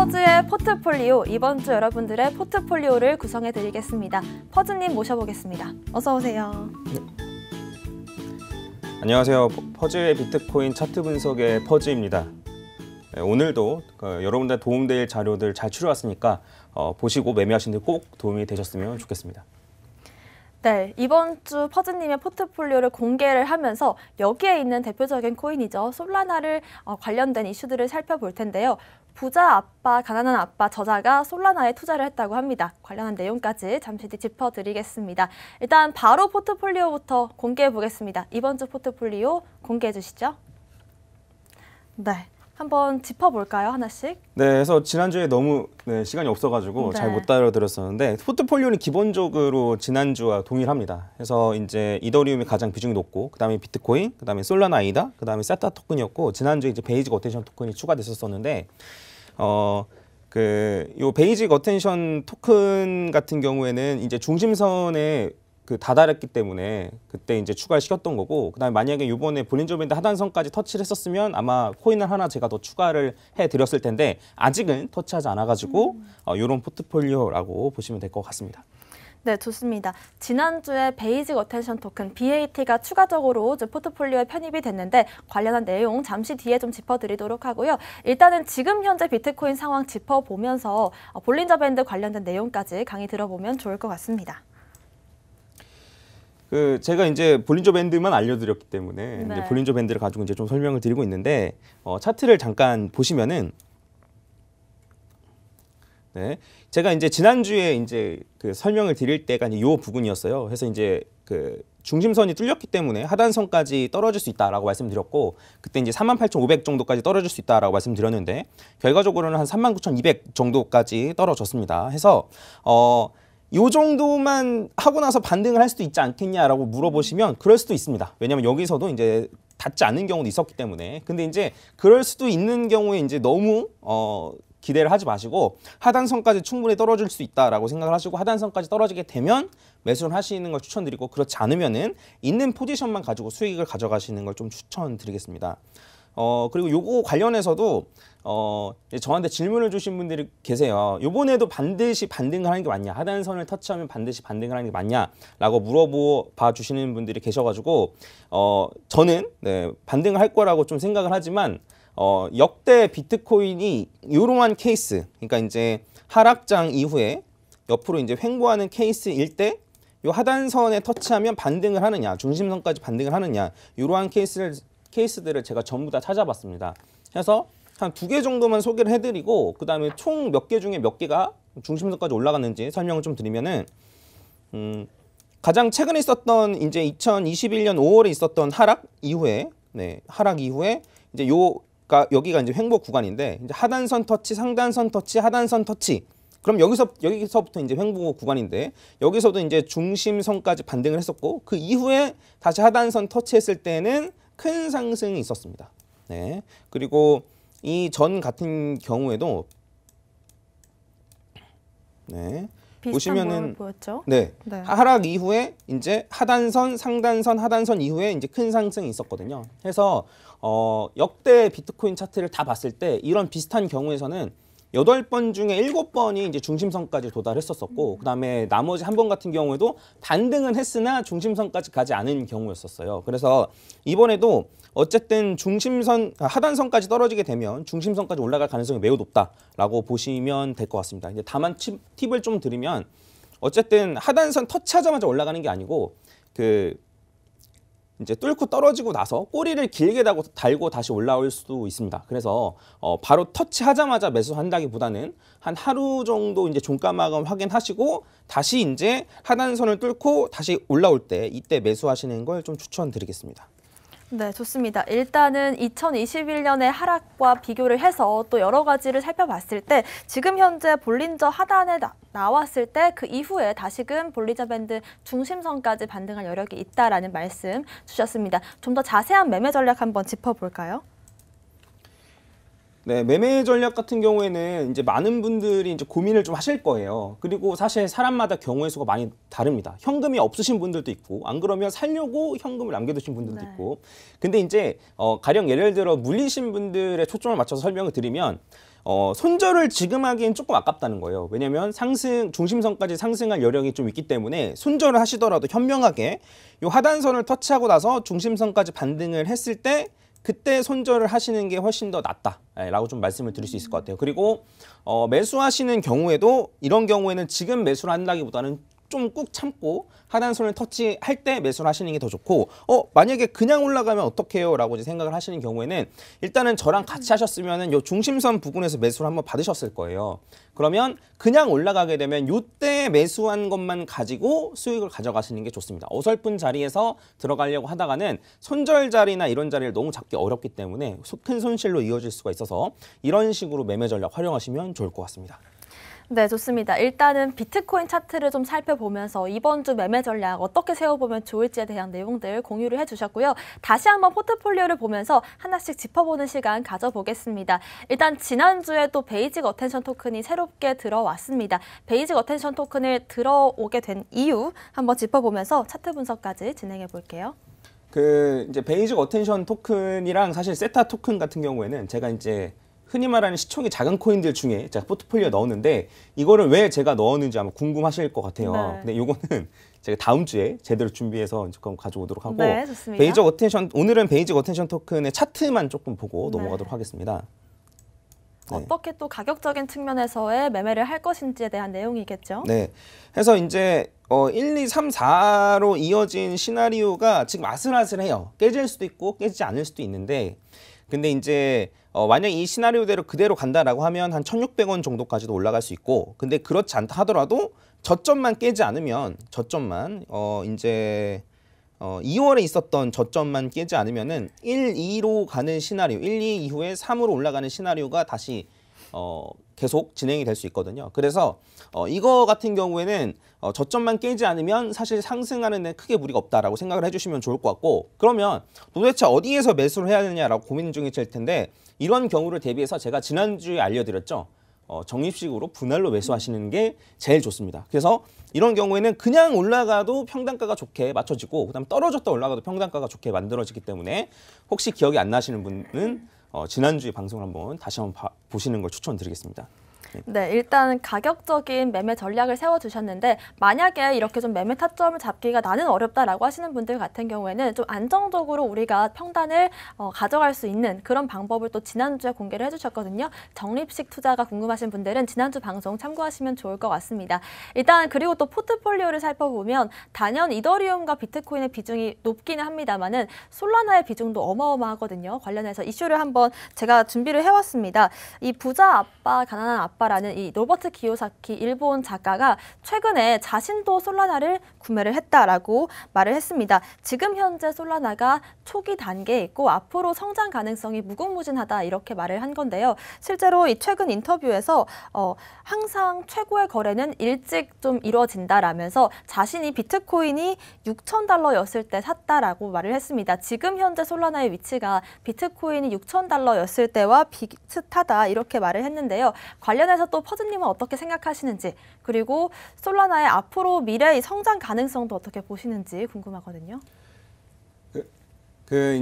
퍼즈의 포트폴리오, 이번 주 여러분들의 포트폴리오를 구성해 드리겠습니다. 퍼즈님 모셔보겠습니다. 어서 오세요. 네. 안녕하세요. 퍼즈의 비트코인 차트 분석의 퍼즈입니다. 네, 오늘도 여러분들 도움될 자료들 잘 추려왔으니까 보시고 매매하시는 데 꼭 도움이 되셨으면 좋겠습니다. 네, 이번 주 퍼즈님의 포트폴리오를 공개를 하면서 여기에 있는 대표적인 코인이죠. 솔라나를 관련된 이슈들을 살펴볼 텐데요. 부자 아빠, 가난한 아빠 저자가 솔라나에 투자를 했다고 합니다. 관련한 내용까지 잠시 뒤 짚어드리겠습니다. 일단 바로 포트폴리오부터 공개해 보겠습니다. 이번 주 포트폴리오 공개해 주시죠. 네. 한번 짚어볼까요, 하나씩? 네, 그래서 지난주에 너무 시간이 없어가지고 잘 못 다뤄드렸었는데 포트폴리오는 기본적으로 지난주와 동일합니다. 그래서 이제 이더리움이 가장 비중이 높고, 그다음에 비트코인, 그다음에 솔라나 아이다, 그다음에 세타 토큰이었고, 지난주에 이제 베이직 어텐션 토큰이 추가됐었는데, 요 베이직 어텐션 토큰 같은 경우에는 이제 중심선에 다다랐기 때문에 그때 이제 추가를 시켰던 거고, 그다음에 만약에 이번에 볼린저 밴드 하단선까지 터치를 했었으면 아마 코인을 하나 제가 더 추가를 해드렸을 텐데 아직은 터치하지 않아가지고 이런 포트폴리오라고 보시면 될 것 같습니다. 네, 좋습니다. 지난주에 베이직 어텐션 토큰 BAT가 추가적으로 포트폴리오에 편입이 됐는데 관련한 내용 잠시 뒤에 좀 짚어드리도록 하고요. 일단은 지금 현재 비트코인 상황 짚어보면서 볼린저 밴드 관련된 내용까지 강의 들어보면 좋을 것 같습니다. 제가 이제 볼린저 밴드만 알려드렸기 때문에 네. 이제 볼린저 밴드를 가지고 이제 좀 설명을 드리고 있는데 차트를 잠깐 보시면은 네, 제가 이제 지난주에 이제 설명을 드릴 때가 이 부분이었어요. 그래서 이제 중심선이 뚫렸기 때문에 하단선까지 떨어질 수 있다라고 말씀드렸고, 그때 이제 38,500 정도까지 떨어질 수 있다라고 말씀드렸는데 결과적으로는 한 39,200 정도까지 떨어졌습니다. 해서 요 정도만 하고 나서 반등을 할 수도 있지 않겠냐라고 물어보시면 그럴 수도 있습니다. 왜냐하면 여기서도 이제 닿지 않는 경우도 있었기 때문에. 근데 이제 그럴 수도 있는 경우에 이제 너무 기대를 하지 마시고 하단선까지 충분히 떨어질 수 있다라고 생각을 하시고, 하단선까지 떨어지게 되면 매수를 하시는 걸 추천드리고, 그렇지 않으면은 있는 포지션만 가지고 수익을 가져가시는 걸 좀 추천드리겠습니다. 그리고 요거 관련해서도 저한테 질문을 주신 분들이 계세요. 요번에도 반드시 반등을 하는 게 맞냐, 하단선을 터치하면 반드시 반등을 하는 게 맞냐라고 물어봐 주시는 분들이 계셔가지고 저는 반등을 할 거라고 좀 생각을 하지만 역대 비트코인이 이러한 케이스, 그러니까 이제 하락장 이후에 옆으로 이제 횡보하는 케이스일 때 요 하단선에 터치하면 반등을 하느냐, 중심선까지 반등을 하느냐, 이러한 케이스들을 제가 전부 다 찾아봤습니다. 그래서 한 2개 정도만 소개를 해드리고, 그 다음에 총 몇 개 중에 몇 개가 중심선까지 올라갔는지 설명을 좀 드리면은, 가장 최근에 있었던 이제 2021년 5월에 있었던 하락 이후에, 이제 여기가 이제 횡보 구간인데, 이제 하단선 터치, 상단선 터치, 하단선 터치. 그럼 여기서부터 이제 횡보 구간인데, 여기서도 이제 중심선까지 반등을 했었고, 그 이후에 다시 하단선 터치했을 때는 큰 상승이 있었습니다. 네. 그리고 이 전 같은 경우에도 보시면은 보였죠? 네. 하락 이후에 이제 하단선, 상단선, 하단선 이후에 이제 큰 상승이 있었거든요. 그래서 역대 비트코인 차트를 다 봤을 때 이런 비슷한 경우에서는 8번 중에 7번이 이제 중심선까지 도달했었고, 그다음에 나머지 한 번 같은 경우에도 반등은 했으나 중심선까지 가지 않은 경우였었어요. 그래서 이번에도 어쨌든 하단선까지 떨어지게 되면 중심선까지 올라갈 가능성이 매우 높다라고 보시면 될 것 같습니다. 이제 다만 팁을 좀 드리면, 어쨌든 하단선 터치하자마자 올라가는 게 아니고 이제 뚫고 떨어지고 나서 꼬리를 길게 달고 다시 올라올 수도 있습니다. 그래서 바로 터치하자마자 매수한다기보다는 한 하루 정도 이제 종가마감 확인하시고 다시 이제 하단선을 뚫고 다시 올라올 때 이때 매수하시는 걸 좀 추천드리겠습니다. 네, 좋습니다. 일단은 2021년의 하락과 비교를 해서 또 여러 가지를 살펴봤을 때 지금 현재 볼린저 하단에 나왔을 때 그 이후에 다시금 볼린저 밴드 중심선까지 반등할 여력이 있다라는 말씀 주셨습니다. 좀 더 자세한 매매 전략 한번 짚어볼까요? 네, 매매 전략 같은 경우에는 이제 많은 분들이 이제 고민을 좀 하실 거예요. 그리고 사실 사람마다 경우의 수가 많이 다릅니다. 현금이 없으신 분들도 있고, 안 그러면 살려고 현금을 남겨두신 분들도 있고. 근데 이제 가령 예를 들어 물리신 분들의 초점을 맞춰서 설명을 드리면, 손절을 지금 하기엔 조금 아깝다는 거예요. 왜냐면 중심선까지 상승할 여력이 좀 있기 때문에 손절을 하시더라도 현명하게 이 하단선을 터치하고 나서 중심선까지 반등을 했을 때 그때 손절을 하시는 게 훨씬 더 낫다라고 좀 말씀을 드릴 수 있을 것 같아요. 그리고 매수하시는 경우에도 이런 경우에는 지금 매수를 한다기보다는 좀 꾹 참고 하단선을 터치할 때 매수를 하시는 게 더 좋고 만약에 그냥 올라가면 어떡해요? 라고 이제 생각을 하시는 경우에는 일단은 저랑 같이 하셨으면은 요 중심선 부근에서 매수를 한번 받으셨을 거예요. 그러면 그냥 올라가게 되면 요때 매수한 것만 가지고 수익을 가져가시는 게 좋습니다. 어설픈 자리에서 들어가려고 하다가는 손절 자리나 이런 자리를 너무 잡기 어렵기 때문에 큰 손실로 이어질 수가 있어서 이런 식으로 매매 전략 활용하시면 좋을 것 같습니다. 네, 좋습니다. 일단은 비트코인 차트를 좀 살펴보면서 이번 주 매매 전략 어떻게 세워보면 좋을지에 대한 내용들 공유를 해주셨고요. 다시 한번 포트폴리오를 보면서 하나씩 짚어보는 시간 가져보겠습니다. 일단 지난주에 또 베이직 어텐션 토큰이 새롭게 들어왔습니다. 베이직 어텐션 토큰을 들어오게 된 이유 한번 짚어보면서 차트 분석까지 진행해 볼게요. 이제 베이직 어텐션 토큰이랑 사실 세타 토큰 같은 경우에는 제가 이제 흔히 말하는 시총이 작은 코인들 중에 제가 포트폴리오에 넣었는데 이거를 왜 제가 넣었는지 아마 궁금하실 것 같아요. 네. 근데 이거는 제가 다음 주에 제대로 준비해서 조금 가져오도록 하고 네, 좋습니다. 오늘은 베이직 어텐션 토큰의 차트만 조금 보고 네. 넘어가도록 하겠습니다. 네. 어떻게 또 가격적인 측면에서의 매매를 할 것인지에 대한 내용이겠죠. 네. 해서 이제 1, 2, 3, 4로 이어진 시나리오가 지금 아슬아슬해요. 깨질 수도 있고 깨지지 않을 수도 있는데 근데 이제 만약 이 시나리오대로 그대로 간다라고 하면 한 1,600원 정도까지도 올라갈 수 있고 근데 그렇지 않다 하더라도 저점만 깨지 않으면 이제 2월에 있었던 저점만 깨지 않으면은 1, 2로 가는 시나리오 1, 2 이후에 3으로 올라가는 시나리오가 다시 계속 진행이 될 수 있거든요. 그래서 이거 같은 경우에는 저점만 깨지 않으면 사실 상승하는 데 크게 무리가 없다라고 생각을 해주시면 좋을 것 같고 그러면 도대체 어디에서 매수를 해야 되냐라고 고민 중이실 텐데 이런 경우를 대비해서 제가 지난주에 알려드렸죠. 적립식으로 분할로 매수하시는 게 제일 좋습니다. 그래서 이런 경우에는 그냥 올라가도 평단가가 좋게 맞춰지고 그다음에 떨어졌다 올라가도 평단가가 좋게 만들어지기 때문에 혹시 기억이 안 나시는 분은 지난주에 방송을 다시 한번 보시는 걸 추천드리겠습니다. 네, 일단 가격적인 매매 전략을 세워주셨는데 만약에 이렇게 좀 매매 타점을 잡기가 나는 어렵다라고 하시는 분들 같은 경우에는 좀 안정적으로 우리가 평단을 가져갈 수 있는 그런 방법을 또 지난주에 공개를 해주셨거든요. 적립식 투자가 궁금하신 분들은 지난주 방송 참고하시면 좋을 것 같습니다. 일단 그리고 또 포트폴리오를 살펴보면 단연 이더리움과 비트코인의 비중이 높기는 합니다만은 솔라나의 비중도 어마어마하거든요. 관련해서 이슈를 한번 제가 준비를 해왔습니다. 이 부자 아빠, 가난한 아빠 라는 이 로버트 기요사키 일본 작가가 최근에 자신도 솔라나를 구매를 했다라고 말을 했습니다. 지금 현재 솔라나가 초기 단계에 있고 앞으로 성장 가능성이 무궁무진하다 이렇게 말을 한 건데요. 실제로 이 최근 인터뷰에서 항상 최고의 거래는 일찍 좀 이루어진다라면서 자신이 비트코인이 $6,000였을 때 샀다라고 말을 했습니다. 지금 현재 솔라나의 위치가 비트코인이 $6,000였을 때와 비슷하다 이렇게 말을 했는데요. 관련해서 또 퍼즈님은 어떻게 생각하시는지 그리고 솔라나의 앞으로 미래의 성장 가능성도 어떻게 보시는지 궁금하거든요.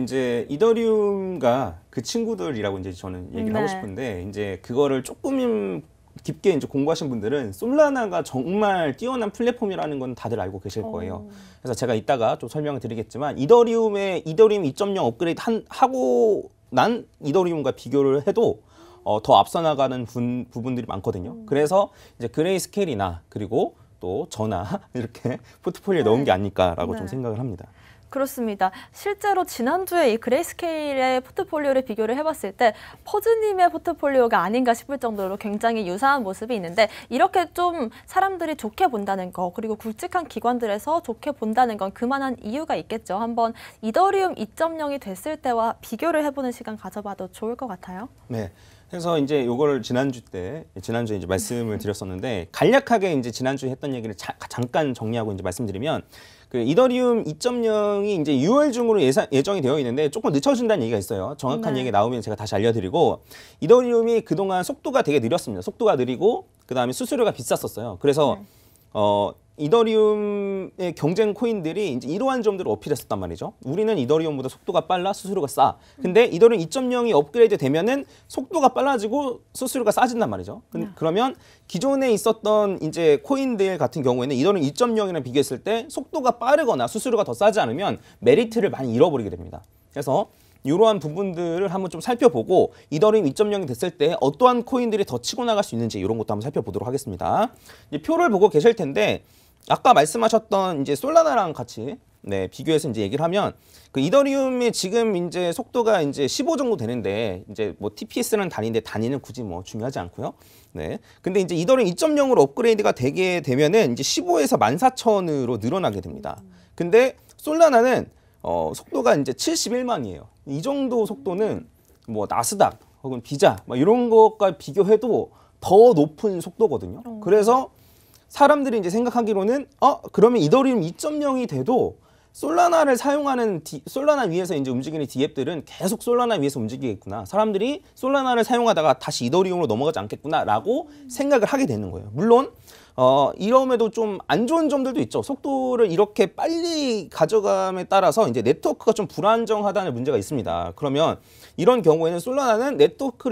이제 이더리움과 그 친구들이라고 이제 저는 얘기를 하고 싶은데 이제 그거를 조금 깊게 이제 공부하신 분들은 솔라나가 정말 뛰어난 플랫폼이라는 건 다들 알고 계실 거예요. 그래서 제가 이따가 좀 설명을 드리겠지만 이더리움 2.0 업그레이드 하고 난 이더리움과 비교를 해도 더 앞서 나가는 부분들이 많거든요. 그래서 이제 그레이스케일이나 그리고 또 저나 이렇게 포트폴리오에 넣은 게 아닐까라고 좀 생각을 합니다. 그렇습니다. 실제로 지난주에 이 그레이스케일의 포트폴리오를 비교를 해봤을 때 퍼즈님의 포트폴리오가 아닌가 싶을 정도로 굉장히 유사한 모습이 있는데 이렇게 좀 사람들이 좋게 본다는 거 그리고 굵직한 기관들에서 좋게 본다는 건 그만한 이유가 있겠죠. 한번 이더리움 2.0이 됐을 때와 비교를 해보는 시간 가져봐도 좋을 것 같아요. 네. 그래서 이제 이거를 지난주에 이제 말씀을 드렸었는데 간략하게 이제 지난주에 했던 얘기를 잠깐 정리하고 이제 말씀드리면 그 이더리움 2.0이 이제 6월 중으로 예정이 되어 있는데 조금 늦춰진다는 얘기가 있어요. 정확한 얘기 나오면 제가 다시 알려드리고 이더리움이 그동안 속도가 되게 느렸습니다. 속도가 느리고 그다음에 수수료가 비쌌었어요. 그래서 이더리움의 경쟁 코인들이 이제 이러한 점들을 어필했었단 말이죠. 우리는 이더리움보다 속도가 빨라, 수수료가 싸. 근데 이더리움 2.0이 업그레이드 되면은 속도가 빨라지고 수수료가 싸진단 말이죠. 그러면 기존에 있었던 이제 코인들 같은 경우에는 이더리움 2.0이랑 비교했을 때 속도가 빠르거나 수수료가 더 싸지 않으면 메리트를 많이 잃어버리게 됩니다. 그래서 이러한 부분들을 한번 좀 살펴보고 이더리움 2.0이 됐을 때 어떠한 코인들이 더 치고 나갈 수 있는지 이런 것도 한번 살펴보도록 하겠습니다. 이제 표를 보고 계실 텐데 아까 말씀하셨던 이제 솔라나랑 같이 비교해서 이제 얘기를 하면 그 이더리움이 지금 이제 속도가 이제 15 정도 되는데 이제 뭐 TPS는 단위인데 단위는 굳이 뭐 중요하지 않고요. 네. 근데 이제 이더리움 2.0으로 업그레이드가 되게 되면은 이제 15에서 14,000으로 늘어나게 됩니다. 근데 솔라나는 속도가 이제 71만이에요. 이 정도 속도는 뭐 나스닥 혹은 비자 뭐 이런 것과 비교해도 더 높은 속도거든요. 그래서 사람들이 이제 생각하기로는 그러면 이더리움 2.0이 돼도 솔라나를 사용하는 솔라나 위에서 이제 움직이는 D앱들은 계속 솔라나 위에서 움직이겠구나. 사람들이 솔라나를 사용하다가 다시 이더리움으로 넘어가지 않겠구나라고 생각을 하게 되는 거예요. 물론 이러면도 좀 안 좋은 점들도 있죠. 속도를 이렇게 빨리 가져감에 따라서 이제 네트워크가 좀 불안정하다는 문제가 있습니다. 그러면 이런 경우에는 솔라나는 네트워크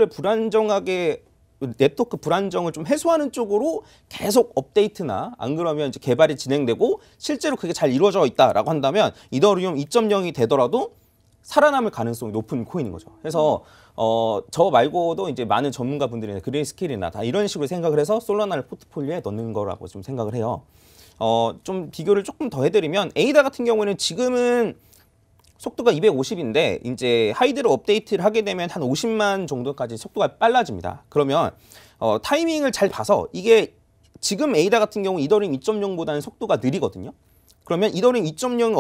불안정을 좀 해소하는 쪽으로 계속 업데이트나 안 그러면 이제 개발이 진행되고 실제로 그게 잘 이루어져 있다라고 한다면 이더리움 2.0이 되더라도 살아남을 가능성이 높은 코인인 거죠. 그래서 저 말고도 이제 많은 전문가분들이 그레이스케일이나 다 이런 식으로 생각을 해서 솔라나를 포트폴리오에 넣는 거라고 좀 생각을 해요. 좀 비교를 조금 더 해드리면 에이다 같은 경우에는 지금은 속도가 250인데 이제 하이드로 업데이트를 하게 되면 한 50만 정도까지 속도가 빨라집니다. 그러면 타이밍을 잘 봐서 이게 지금 에이다 같은 경우 이더리움 2.0보다는 속도가 느리거든요. 그러면 이더리움 2.0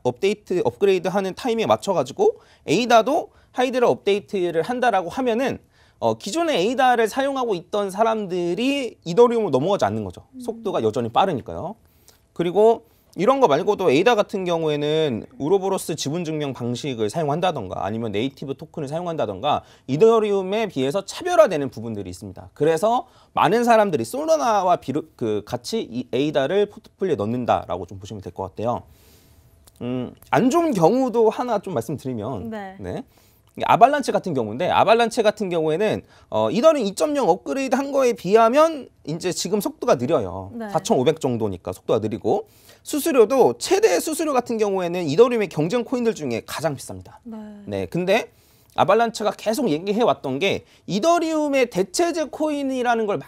업데이트 업그레이드하는 타이밍에 맞춰가지고 에이다도 하이드로 업데이트를 한다라고 하면은 기존의 에이다를 사용하고 있던 사람들이 이더리움으로 넘어가지 않는 거죠. 속도가 여전히 빠르니까요. 그리고 이런 거 말고도 에이다 같은 경우에는 우로보로스 지분증명 방식을 사용한다던가 아니면 네이티브 토큰을 사용한다던가 이더리움에 비해서 차별화되는 부분들이 있습니다. 그래서 많은 사람들이 솔라나와 같이 이 에이다를 포트폴리오에 넣는다라고 좀 보시면 될 것 같아요. 안 좋은 경우도 하나 좀 말씀드리면 네. 아발란체 같은 경우인데 아발란체 같은 경우에는 이더리움 2.0 업그레이드 한 거에 비하면 이제 지금 속도가 느려요. 4,500 정도니까 속도가 느리고 수수료도 최대 수수료 같은 경우에는 이더리움의 경쟁 코인들 중에 가장 비쌉니다. 네. 근데 아발란체가 계속 얘기해 왔던 게 이더리움의 대체제 코인이라는 걸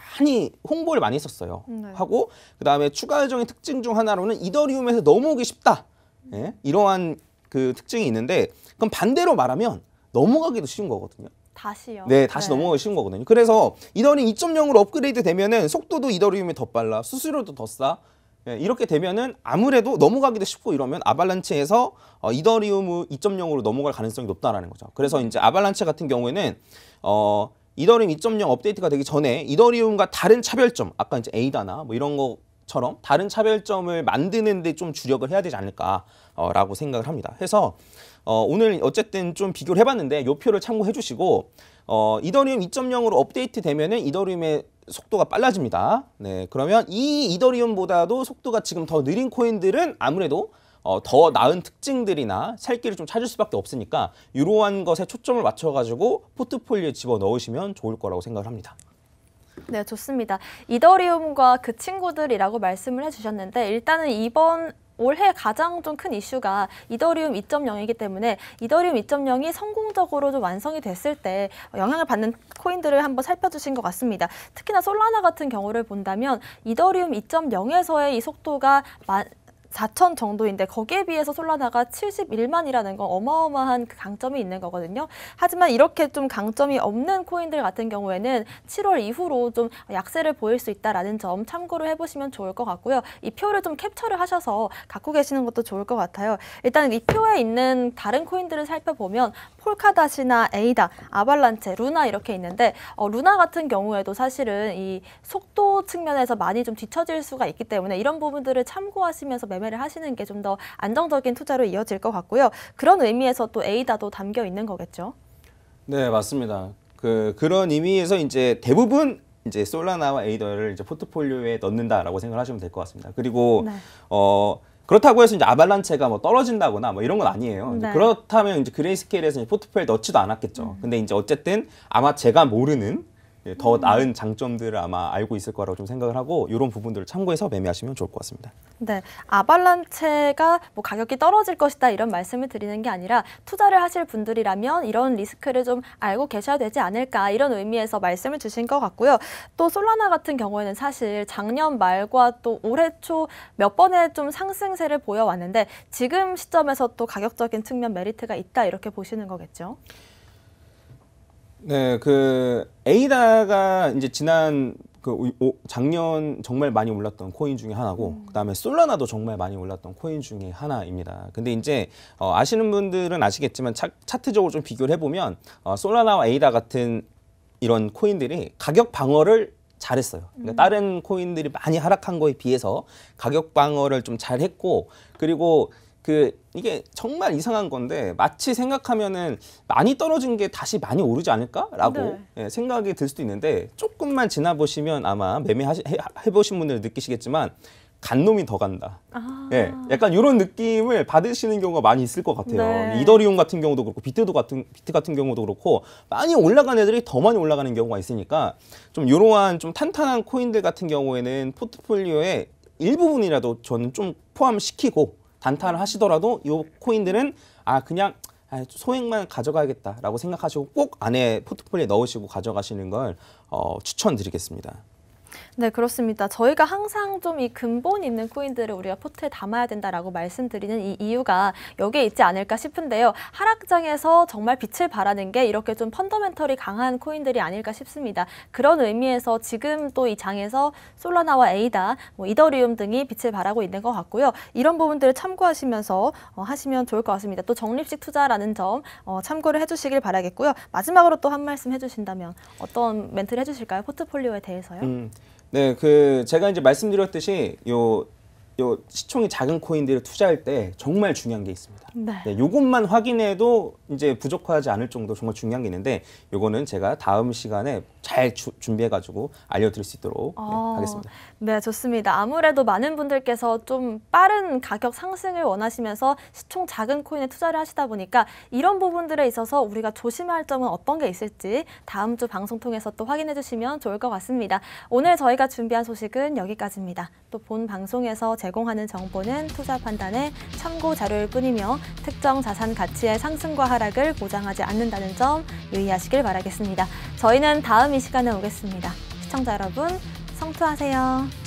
홍보를 많이 했었어요. 하고 그다음에 추가적인 특징 중 하나로는 이더리움에서 넘어오기 쉽다. 네? 이러한 그 특징이 있는데 그럼 반대로 말하면 넘어가기도 쉬운 거거든요. 다시요? 네, 다시 넘어가기 쉬운 거거든요. 그래서 이더리움 2.0으로 업그레이드 되면은 속도도 이더리움이 더 빨라, 수수료도 더 싸. 네, 이렇게 되면은 아무래도 넘어가기도 쉽고 이러면 아발란체에서 이더리움 2.0으로 넘어갈 가능성이 높다라는 거죠. 그래서 이제 아발란체 같은 경우에는 이더리움 2.0 업데이트가 되기 전에 이더리움과 다른 차별점, 아까 이제 에이다나 뭐 이런 것처럼 다른 차별점을 만드는 데 좀 주력을 해야 되지 않을까라고 생각을 합니다. 해서 오늘 어쨌든 좀 비교를 해봤는데 이 표를 참고해 주시고 이더리움 2.0으로 업데이트 되면은 이더리움의 속도가 빨라집니다. 네, 그러면 이 이더리움보다도 속도가 지금 더 느린 코인들은 아무래도 더 나은 특징들이나 살 길을 좀 찾을 수밖에 없으니까 이러한 것에 초점을 맞춰가지고 포트폴리오에 집어넣으시면 좋을 거라고 생각을 합니다. 네, 좋습니다. 이더리움과 그 친구들이라고 말씀을 해주셨는데 일단은 올해 가장 좀 큰 이슈가 이더리움 2.0이기 때문에 이더리움 2.0이 성공적으로 좀 완성이 됐을 때 영향을 받는 코인들을 한번 살펴주신 것 같습니다. 특히나 솔라나 같은 경우를 본다면 이더리움 2.0에서의 이 속도가 4,000 정도인데 거기에 비해서 솔라나가 71만이라는 건 어마어마한 그 강점이 있는 거거든요. 하지만 이렇게 좀 강점이 없는 코인들 같은 경우에는 7월 이후로 좀 약세를 보일 수 있다는 점 참고를 해보시면 좋을 것 같고요. 이 표를 좀 캡처를 하셔서 갖고 계시는 것도 좋을 것 같아요. 일단 이 표에 있는 다른 코인들을 살펴보면 폴카닷이나 에이다, 아발란체, 루나 이렇게 있는데 루나 같은 경우에도 사실은 이 속도 측면에서 많이 좀 뒤처질 수가 있기 때문에 이런 부분들을 참고하시면서 매매를 하시는 게 좀 더 안정적인 투자로 이어질 것 같고요. 그런 의미에서 또 에이다도 담겨 있는 거겠죠? 네, 맞습니다. 그런 의미에서 이제 대부분 이제 솔라나와 에이더를 이제 포트폴리오에 넣는다라고 생각하시면 될 것 같습니다. 그리고 네. 그렇다고 해서 이제 아발란체가 뭐 떨어진다거나 뭐 이런 건 아니에요. 네. 그렇다면 이제 그레이스케일에서 이제 포트폴리오에 넣지도 않았겠죠. 근데 이제 어쨌든 아마 제가 모르는 더 나은 장점들을 아마 알고 있을 거라고 좀 생각을 하고 이런 부분들을 참고해서 매매하시면 좋을 것 같습니다. 네, 아발란체가 뭐 가격이 떨어질 것이다 이런 말씀을 드리는 게 아니라 투자를 하실 분들이라면 이런 리스크를 좀 알고 계셔야 되지 않을까 이런 의미에서 말씀을 주신 것 같고요. 또 솔라나 같은 경우에는 사실 작년 말과 또 올해 초 몇 번의 좀 상승세를 보여왔는데 지금 시점에서 또 가격적인 측면 메리트가 있다 이렇게 보시는 거겠죠? 네, 그 에이다가 이제 지난 작년 정말 많이 올랐던 코인 중에 하나고 그다음에 솔라나도 정말 많이 올랐던 코인 중에 하나입니다. 근데 이제 아시는 분들은 아시겠지만 차트적으로 좀 비교를 해보면 솔라나와 에이다 같은 이런 코인들이 가격 방어를 잘했어요. 그러니까 다른 코인들이 많이 하락한 거에 비해서 가격 방어를 좀 잘했고 그리고 이게 정말 이상한 건데 마치 생각하면은 많이 떨어진 게 다시 많이 오르지 않을까라고 네. 예, 생각이 들 수도 있는데 조금만 지나보시면 아마 해보신 분들은 느끼시겠지만 간 놈이 더 간다. 아. 예, 약간 이런 느낌을 받으시는 경우가 많이 있을 것 같아요. 네. 이더리움 같은 경우도 그렇고 비트 같은 경우도 그렇고 많이 올라간 애들이 더 많이 올라가는 경우가 있으니까 좀 이러한 좀 탄탄한 코인들 같은 경우에는 포트폴리오의 일부분이라도 저는 좀 포함시키고 단타를 하시더라도 이 코인들은 그냥 소액만 가져가야겠다라고 생각하시고 꼭 안에 포트폴리오에 넣으시고 가져가시는 걸 추천드리겠습니다. 네, 그렇습니다. 저희가 항상 좀 이 근본 있는 코인들을 우리가 포트에 담아야 된다라고 말씀드리는 이 이유가 여기에 있지 않을까 싶은데요. 하락장에서 정말 빛을 발하는 게 이렇게 좀 펀더멘털이 강한 코인들이 아닐까 싶습니다. 그런 의미에서 지금 또 이 장에서 솔라나와 에이다, 뭐 이더리움 등이 빛을 발하고 있는 것 같고요. 이런 부분들을 참고하시면서 하시면 좋을 것 같습니다. 또 적립식 투자라는 점 참고를 해주시길 바라겠고요. 마지막으로 또 한 말씀 해주신다면 어떤 멘트를 해주실까요? 포트폴리오에 대해서요. 네, 제가 이제 말씀드렸듯이 요 시총이 작은 코인들을 투자할 때 정말 중요한 게 있습니다. 네, 요것만 확인해도 이제 부족하지 않을 정도 정말 중요한 게 있는데 요거는 제가 다음 시간에 잘 준비해가지고 알려드릴 수 있도록 하겠습니다. 네, 좋습니다. 아무래도 많은 분들께서 좀 빠른 가격 상승을 원하시면서 시총 작은 코인에 투자를 하시다 보니까 이런 부분들에 있어서 우리가 조심해야 할 점은 어떤 게 있을지 다음 주 방송 통해서 또 확인해 주시면 좋을 것 같습니다. 오늘 저희가 준비한 소식은 여기까지입니다. 또 본 방송에서 제공하는 정보는 투자 판단의 참고 자료일 뿐이며 특정 자산 가치의 상승과 하락을 보장하지 않는다는 점 유의하시길 바라겠습니다. 저희는 다음 이 시간에 오겠습니다. 시청자 여러분, 성투하세요.